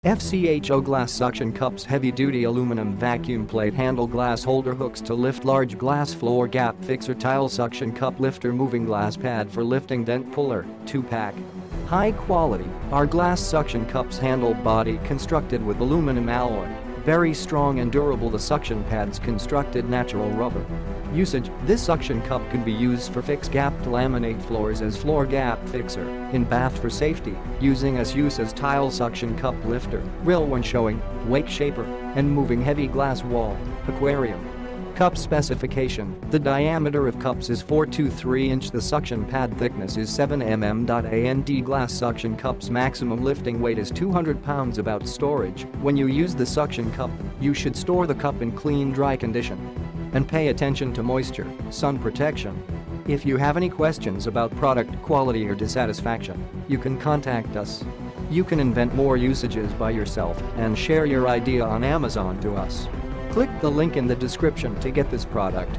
FCHO glass suction cups, heavy-duty aluminum vacuum plate handle, glass holder hooks to lift large glass, floor gap fixer, tile suction cup lifter, moving glass pad for lifting, dent puller, 2-pack. High quality, our glass suction cups handle body constructed with aluminum alloy. Very strong and durable. The suction pads constructed natural rubber. Usage: this suction cup can be used for fixed gap laminate floors as floor gap fixer, in bath for safety, using as tile suction cup lifter, grill when showing, wake shaper, and moving heavy glass wall, aquarium. Cup specification: the diameter of cups is 4 to 3 inch. The suction pad thickness is 7 mm. Glass suction cups maximum lifting weight is 200 pounds. About storage: when you use the suction cup, you should store the cup in clean, dry condition. And pay attention to moisture, sun protection. If you have any questions about product quality or dissatisfaction, you can contact us. You can invent more usages by yourself and share your idea on Amazon to us. Click the link in the description to get this product.